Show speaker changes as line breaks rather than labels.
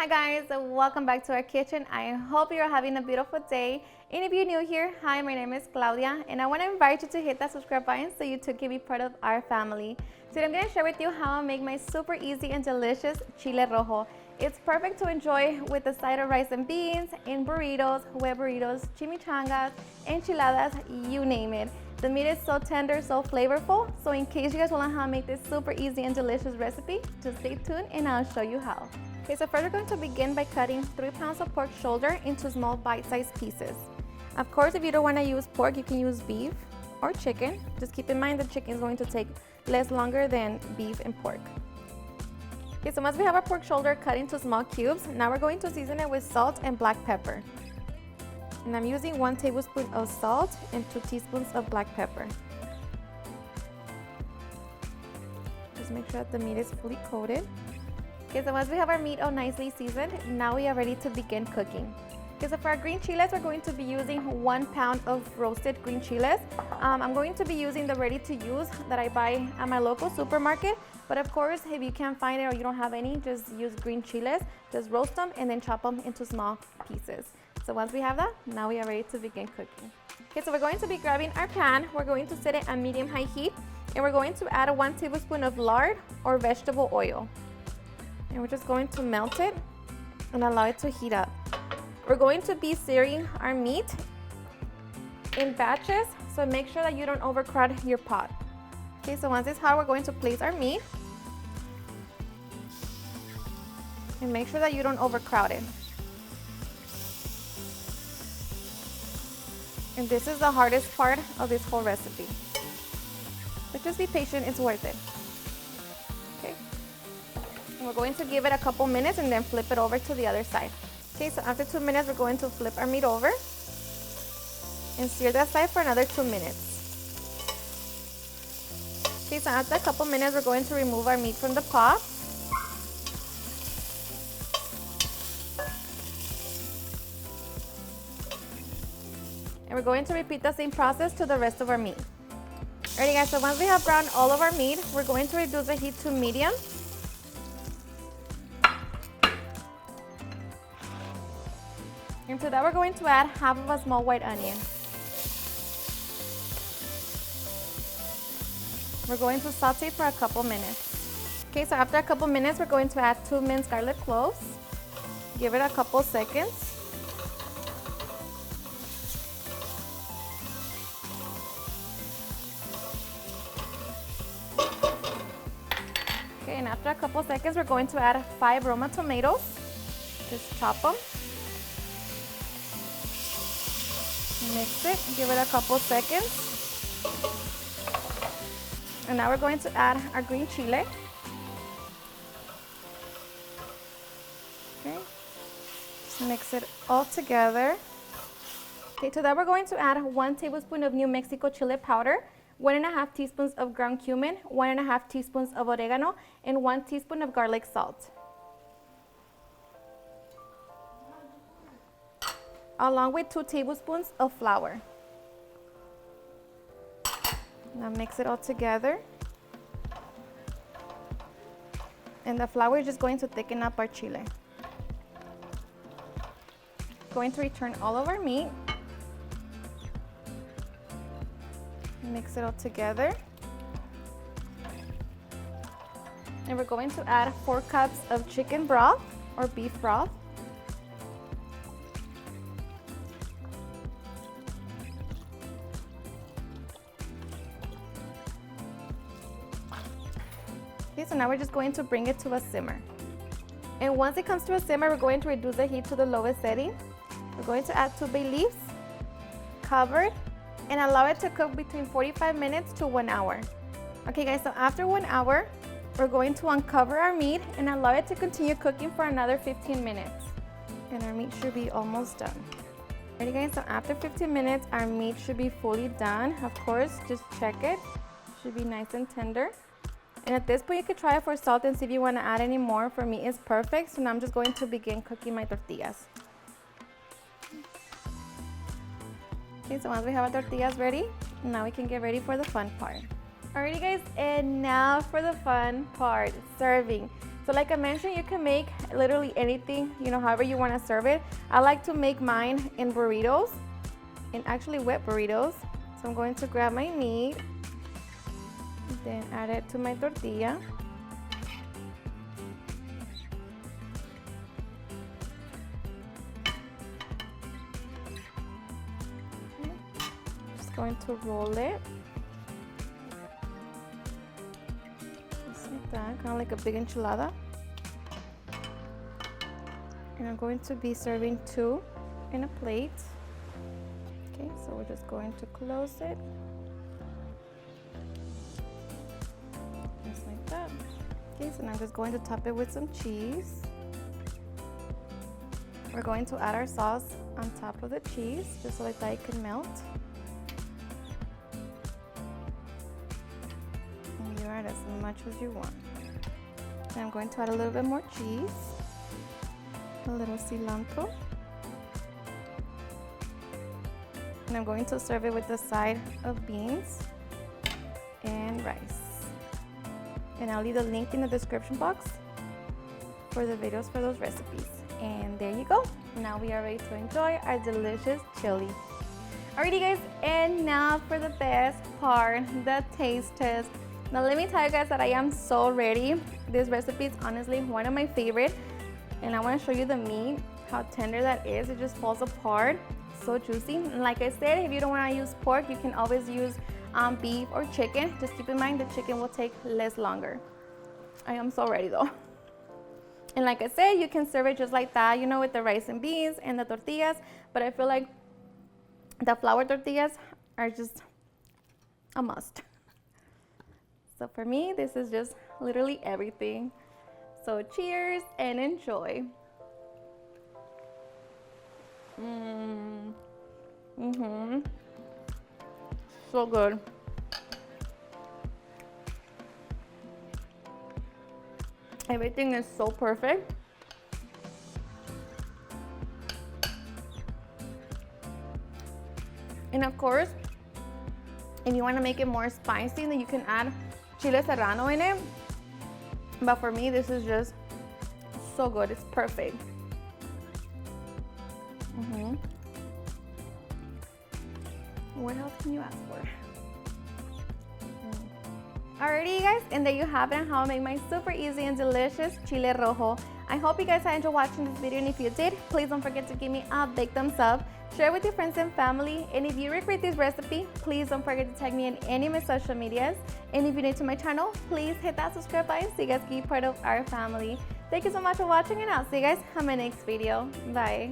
Hi guys, welcome back to our kitchen. I hope you're having a beautiful day. And if you're new here, hi, my name is Claudia, and I want to invite you to hit that subscribe button so you too can be part of our family. Today I'm going to share with you how I make my super easy and delicious chile rojo. It's perfect to enjoy with a side of rice and beans, in burritos, wet burritos, chimichangas, enchiladas, you name it. The meat is so tender, so flavorful. So in case you guys want to know how to make this super easy and delicious recipe, just stay tuned and I'll show you how. Okay, so first we're going to begin by cutting 3 pounds of pork shoulder into small bite-sized pieces. Of course, if you don't want to use pork, you can use beef or chicken. Just keep in mind that chicken is going to take less longer than beef and pork. Okay, so once we have our pork shoulder cut into small cubes, now we're going to season it with salt and black pepper. And I'm using 1 tablespoon of salt and 2 teaspoons of black pepper. Just make sure that the meat is fully coated. Okay, so once we have our meat all nicely seasoned, now we are ready to begin cooking. Okay, so for our green chiles, we're going to be using 1 pound of roasted green chiles. I'm going to be using the ready-to-use that I buy at my local supermarket. But of course, if you can't find it or you don't have any, just use green chiles. Just roast them and then chop them into small pieces. So once we have that, now we are ready to begin cooking. Okay, so we're going to be grabbing our pan. We're going to set it at medium-high heat. And we're going to add 1 tablespoon of lard or vegetable oil. And we're just going to melt it and allow it to heat up. We're going to be searing our meat in batches, so make sure that you don't overcrowd your pot. Okay, so once it's hot, we're going to place our meat. And make sure that you don't overcrowd it. And this is the hardest part of this whole recipe. But just be patient, it's worth it. Okay. And we're going to give it a couple minutes and then flip it over to the other side. Okay, so after 2 minutes, we're going to flip our meat over and sear that side for another 2 minutes. Okay, so after a couple minutes, we're going to remove our meat from the pot. And we're going to repeat the same process to the rest of our meat. Alrighty guys, so once we have browned all of our meat, we're going to reduce the heat to medium. And to that, we're going to add half of a small white onion. We're going to saute for a couple minutes. Okay, so after a couple minutes, we're going to add 2 minced garlic cloves. Give it a couple seconds. Okay, and after a couple seconds, we're going to add 5 Roma tomatoes. Just chop them. Mix it, give it a couple seconds. And now we're going to add our green chile. Okay, just mix it all together. Okay, to that we're going to add 1 tablespoon of New Mexico chili powder, 1.5 teaspoons of ground cumin, 1.5 teaspoons of oregano, and 1 teaspoon of garlic salt. Along with 2 tablespoons of flour. Now mix it all together. And the flour is just going to thicken up our chile. Going to return all of our meat. Mix it all together. And we're going to add 4 cups of chicken broth or beef broth. Okay, so now we're just going to bring it to a simmer. And once it comes to a simmer, we're going to reduce the heat to the lowest setting. We're going to add 2 bay leaves, cover it, and allow it to cook between 45 minutes to 1 hour. Okay guys, so after 1 hour, we're going to uncover our meat and allow it to continue cooking for another 15 minutes. And our meat should be almost done. Alrighty guys, so after 15 minutes, our meat should be fully done. Of course, just check it. Should be nice and tender. And at this point, you could try it for salt and see if you want to add any more. For me, it's perfect. So now I'm just going to begin cooking my tortillas. Okay, so once we have our tortillas ready, now we can get ready for the fun part. Alrighty guys, and now for the fun part, serving. So like I mentioned, you can make literally anything, you know, however you want to serve it. I like to make mine in burritos, and actually wet burritos. So I'm going to grab my meat, then add it to my tortilla. Okay. Just going to roll it. Like that, kind of like a big enchilada. And I'm going to be serving 2 in a plate. Okay, so we're just going to close it. Just like that. Okay, so now I'm just going to top it with some cheese. We're going to add our sauce on top of the cheese, just so that it can melt. And you add as much as you want. And I'm going to add a little bit more cheese, a little cilantro. And I'm going to serve it with a side of beans and rice. And I'll leave the link in the description box for the videos for those recipes. And there you go. Now we are ready to enjoy our delicious chili. Alrighty guys, and now for the best part, the taste test. Now let me tell you guys that I am so ready. This recipe is honestly one of my favorite. And I want to show you the meat, how tender that is. It just falls apart. So juicy. And like I said, if you don't want to use pork, you can always use beef or chicken. Just keep in mind the chicken will take less longer. I am so ready though. And like I said, you can serve it just like that, you know, with the rice and beans and the tortillas. But I feel like the flour tortillas are just a must. So for me, this is just literally everything. So cheers and enjoy. So good. Everything is so perfect. And of course, if you want to make it more spicy, then you can add chile serrano in it. But for me, this is just so good. It's perfect. What else can you ask for? Alrighty, you guys, and there you have it on how I make my super easy and delicious chile rojo. I hope you guys enjoyed watching this video, and if you did, please don't forget to give me a big thumbs up. Share it with your friends and family, and if you recreate this recipe, please don't forget to tag me in any of my social medias. And if you're new to my channel, please hit that subscribe button so you guys can be part of our family. Thank you so much for watching, and I'll see you guys on my next video. Bye.